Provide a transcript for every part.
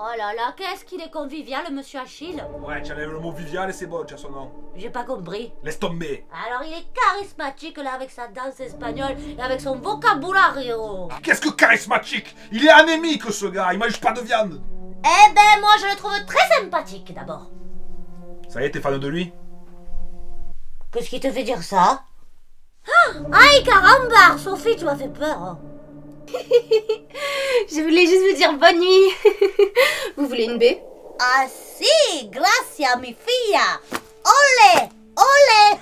Oh là là, qu'est-ce qu'il est convivial, le monsieur Achille. Ouais, tu enlèves le mot Viviane et c'est bon, tu as son nom. J'ai pas compris. Laisse tomber. Alors il est charismatique là avec sa danse espagnole et avec son vocabulario. Qu'est-ce que charismatique? Il est anémique ce gars, il mange pas de viande. Eh ben moi je le trouve très sympathique d'abord. Ça y est, t'es fan de lui? Qu'est-ce qui te fait dire ça? Aïe caramba, Sophie, tu m'as fait peur. Hein. Je voulais juste vous dire bonne nuit. Vous voulez une baie? Ah si, gracias mi filla. Olé, olé.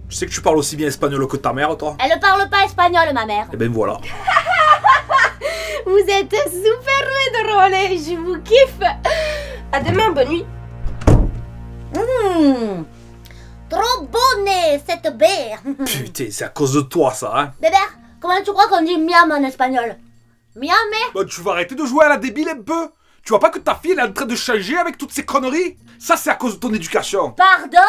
Tu sais que tu parles aussi bien espagnol que ta mère, toi? Elle ne parle pas espagnol, ma mère. Eh ben voilà. Vous êtes super drôle, je vous kiffe. À demain, bonne nuit. Trop bonne cette baie. Putain, c'est à cause de toi ça, hein. Bébert, comment tu crois qu'on dit miam en espagnol? Miam? Bah, tu vas arrêter de jouer à la débile un peu. Tu vois pas que ta fille elle est en train de changer avec toutes ces conneries? Ça, c'est à cause de ton éducation. Pardon?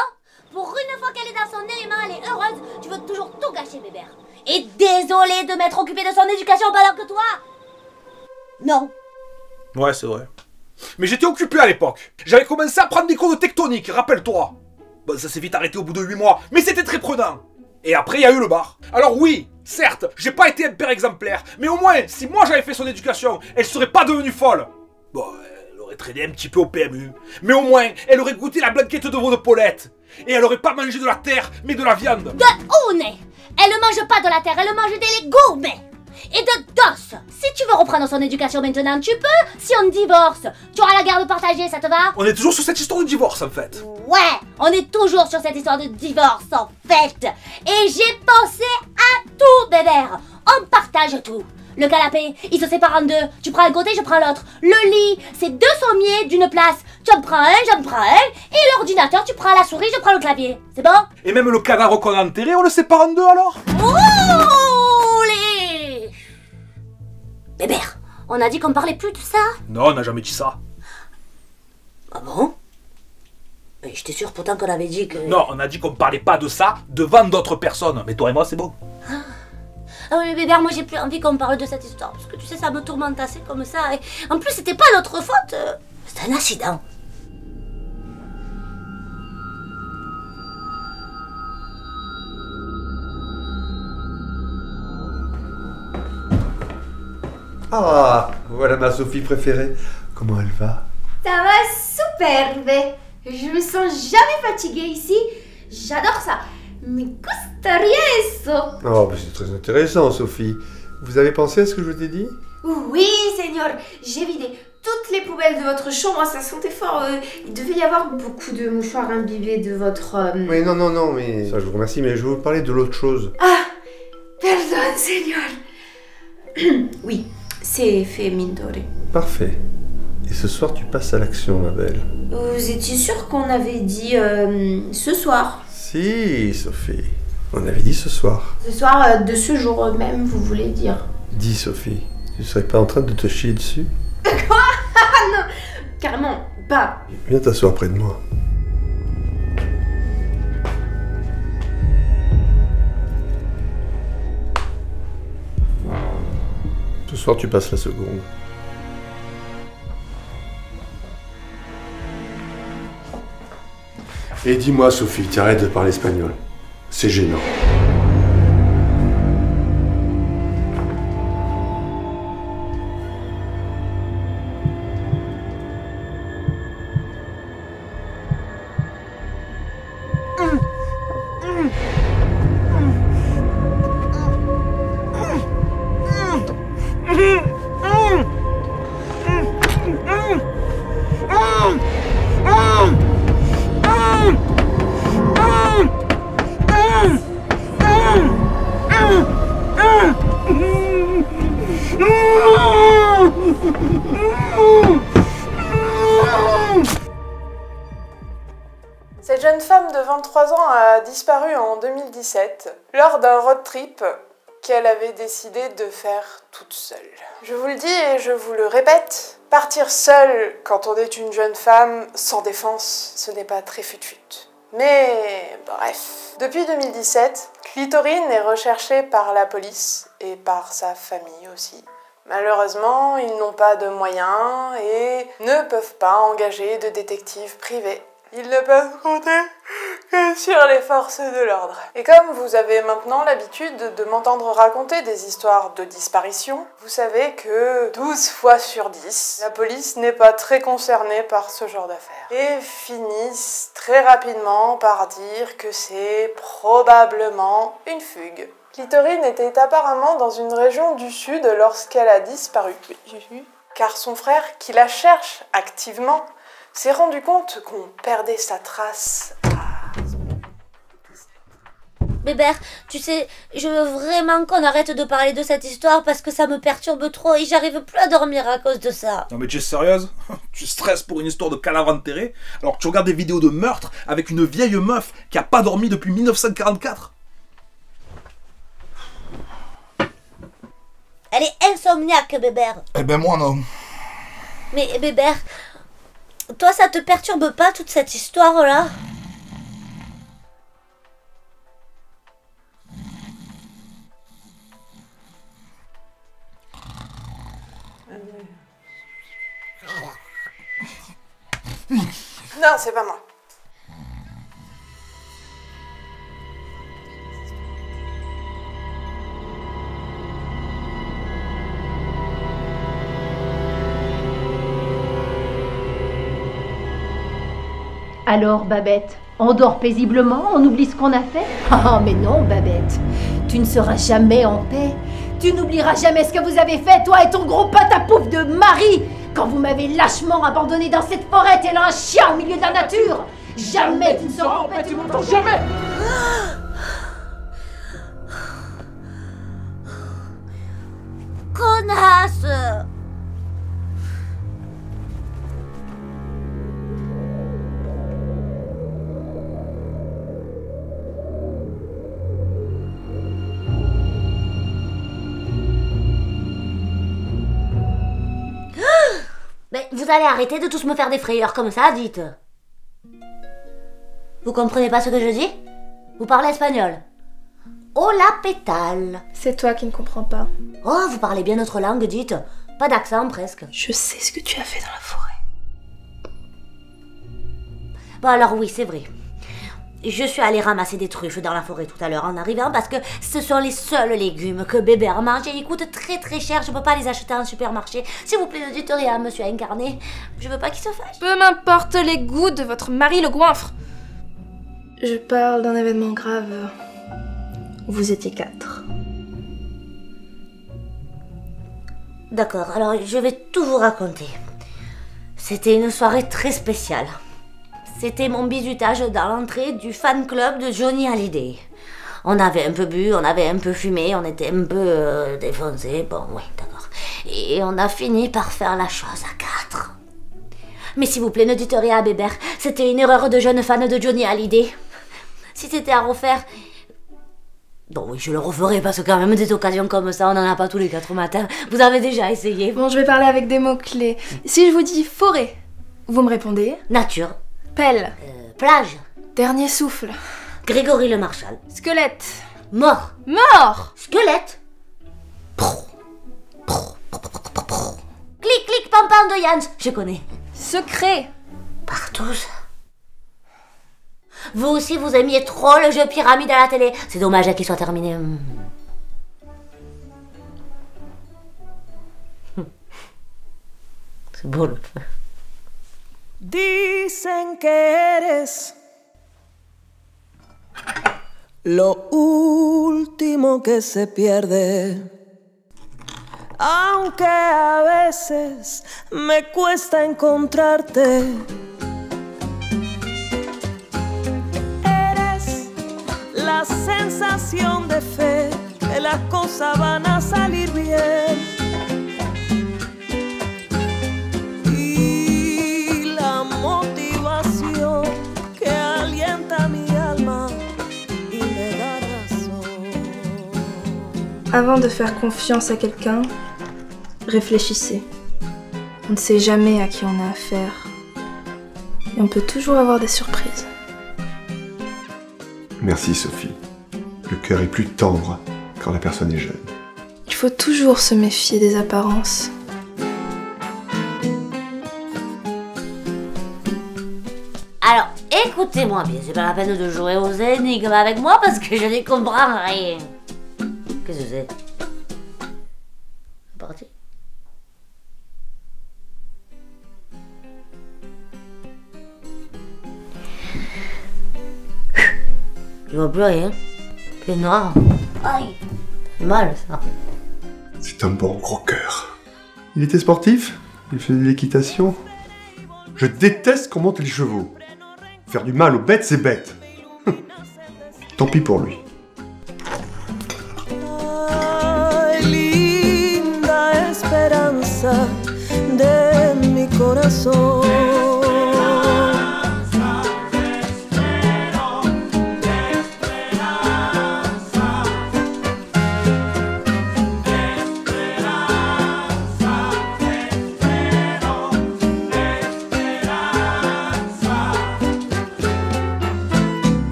Pour une fois qu'elle est dans son élément, elle est heureuse, tu veux toujours tout gâcher, Bébert. Et désolé de m'être occupé de son éducation pendant que toi... Non. Ouais, c'est vrai. Mais j'étais occupé à l'époque. J'avais commencé à prendre des cours de tectonique, rappelle-toi. Bon, ça s'est vite arrêté au bout de 8 mois, mais c'était très prudent. Et après, il y a eu le bar. Alors oui, certes, j'ai pas été un père exemplaire, mais au moins, si moi j'avais fait son éducation, elle serait pas devenue folle. Bon, elle aurait traîné un petit peu au PMU, mais au moins, elle aurait goûté la blanquette de veau de Paulette. Et elle aurait pas mangé de la terre, mais de la viande. De une. Elle ne mange pas de la terre, elle mange des légumes. Et de dos. Si tu veux reprendre son éducation maintenant, tu peux. Si on divorce, tu auras la garde partagée, ça te va? On est toujours sur cette histoire de divorce, en fait. Ouais, on est toujours sur cette histoire de divorce, en fait. Et j'ai pensé à tout, Bébert. On partage tout. Le canapé, il se sépare en deux. Tu prends un côté, je prends l'autre. Le lit, c'est deux sommiers d'une place. Tu en prends un, j'en prends un. Et l'ordinateur, tu prends la souris, je prends le clavier. C'est bon? Et même le cadavre qu'on a enterré, on le sépare en deux alors? Olé! Bébert, on a dit qu'on parlait plus de ça? Non, on n'a jamais dit ça. Ah bon? Mais j'étais sûr pourtant qu'on avait dit que... Non, on a dit qu'on parlait pas de ça devant d'autres personnes. Mais toi et moi, c'est bon. Ah oui, Bébert, moi j'ai plus envie qu'on parle de cette histoire. Parce que tu sais, ça me tourmente assez comme ça. Et en plus, c'était pas notre faute. C'était un accident. Ah, voilà ma Sophie préférée. Comment elle va? Ça va superbe. Je me sens jamais fatiguée ici. J'adore ça. Me gusta eso. Oh, c'est très intéressant, Sophie. Vous avez pensé à ce que je t'ai dit? Oui, Seigneur. J'ai vidé toutes les poubelles de votre chambre. Ça sentait fort. Il devait y avoir beaucoup de mouchoirs imbibés de votre... Oui, non, mais... Ça, je vous remercie, mais je vais vous parler de l'autre chose. Ah, pardon, Seigneur. Oui, c'est fait, Mindore. Parfait. Et ce soir, tu passes à l'action, ma belle. Vous étiez sûr qu'on avait dit ce soir? Si, Sophie. On avait dit ce soir. Ce soir de ce jour même, vous voulez dire? Dis, Sophie. Tu serais pas en train de te chier dessus? Quoi? Ah non, carrément pas. Viens t'asseoir près de moi. Ce soir, tu passes la seconde. Et dis-moi, Sophie, tu arrêtes de parler espagnol. C'est gênant. Cette jeune femme de 23 ans a disparu en 2017 lors d'un road trip qu'elle avait décidé de faire toute seule. Je vous le dis et je vous le répète, partir seule quand on est une jeune femme sans défense, ce n'est pas très fut-fut. Mais bref, depuis 2017, Clitorine est recherché par la police et par sa famille aussi. Malheureusement, ils n'ont pas de moyens et ne peuvent pas engager de détective privé. Ils ne peuvent compter que sur les forces de l'ordre. Et comme vous avez maintenant l'habitude de m'entendre raconter des histoires de disparition, vous savez que 12 fois sur 10, la police n'est pas très concernée par ce genre d'affaires. Et finissent très rapidement par dire que c'est probablement une fugue. Clitorine était apparemment dans une région du sud lorsqu'elle a disparu. Car son frère, qui la cherche activement, s'est rendu compte qu'on perdait sa trace. Bébert, tu sais, je veux vraiment qu'on arrête de parler de cette histoire parce que ça me perturbe trop et j'arrive plus à dormir à cause de ça. Non mais tu es sérieuse? Tu stresses pour une histoire de cadavre enterré alors que tu regardes des vidéos de meurtre avec une vieille meuf qui a pas dormi depuis 1944? Elle est insomniaque, Bébert. Eh ben moi non. Mais Bébert, toi ça te perturbe pas toute cette histoire-là? Non, c'est pas moi. Alors, Babette, on dort paisiblement, on oublie ce qu'on a fait? Ah, mais non, Babette, tu ne seras jamais en paix. Tu n'oublieras jamais ce que vous avez fait, toi et ton gros patapouf de mari, quand vous m'avez lâchement abandonné dans cette forêt tel un chien au milieu de la nature. Jamais tu ne seras en paix, tu m'entends jamais. Connasse! Mais vous allez arrêter de tous me faire des frayeurs comme ça, dites. Vous comprenez pas ce que je dis? Vous parlez espagnol. Hola pétale. C'est toi qui ne comprends pas. Oh, vous parlez bien notre langue, dites. Pas d'accent presque. Je sais ce que tu as fait dans la forêt. Bon alors oui, c'est vrai. Je suis allée ramasser des truffes dans la forêt tout à l'heure en arrivant parce que ce sont les seuls légumes que Bébert mange et ils coûtent très très cher. Je peux pas les acheter en supermarché. S'il vous plaît, ne dites rien, monsieur Incarné. Je veux pas qu'il se fâche. Peu m'importe les goûts de votre mari le goinfre. Je parle d'un événement grave. Vous étiez 4. D'accord, alors je vais tout vous raconter. C'était une soirée très spéciale. C'était mon bisutage dans l'entrée du fan club de Johnny Hallyday. On avait un peu bu, on avait un peu fumé, on était un peu défoncés. Bon, oui, d'accord. Et on a fini par faire la chose à 4. Mais s'il vous plaît, ne dites rien à Bébert. C'était une erreur de jeune fan de Johnny Hallyday. Si c'était à refaire... Bon, oui, je le referai parce que quand même des occasions comme ça, on n'en a pas tous les 4 matins. Vous avez déjà essayé. Bon, je vais parler avec des mots-clés. Si je vous dis forêt, vous me répondez? Nature. Pelle. Plage. Dernier souffle. Grégory le Marchal. Squelette. Mort. Mort. Squelette. Clic, clic, pam, pam de Jans. Je connais. Secret. Partout. Vous aussi, vous aimiez trop le jeu pyramide à la télé. C'est dommage qu'il soit terminé. C'est beau le feu. Dicen que eres lo último que se pierde, aunque a veces me cuesta encontrarte. Eres la sensación de fe que las cosas van a salir bien. Avant de faire confiance à quelqu'un, réfléchissez. On ne sait jamais à qui on a affaire. Et on peut toujours avoir des surprises. Merci Sophie. Le cœur est plus tendre quand la personne est jeune. Il faut toujours se méfier des apparences. Alors, écoutez-moi bien, c'est pas la peine de jouer aux énigmes avec moi parce que je n'y comprends rien. Qu'est-ce que c'est? C'est parti. Je vois plus rien. C'est noir. Aïe. C'est mal ça. C'est un bon gros cœur. Il était sportif? Il faisait de l'équitation? Je déteste qu'on monte les chevaux. Faire du mal aux bêtes, c'est bête. Tant pis pour lui. Ay, linda esperanza de mi corazón.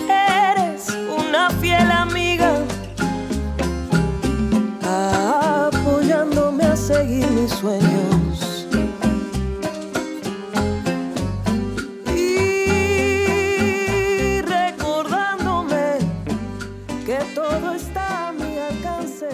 Eres una fiel amiga, apoyándome a seguir mis sueños. Y recordándome que todo está a mi alcance.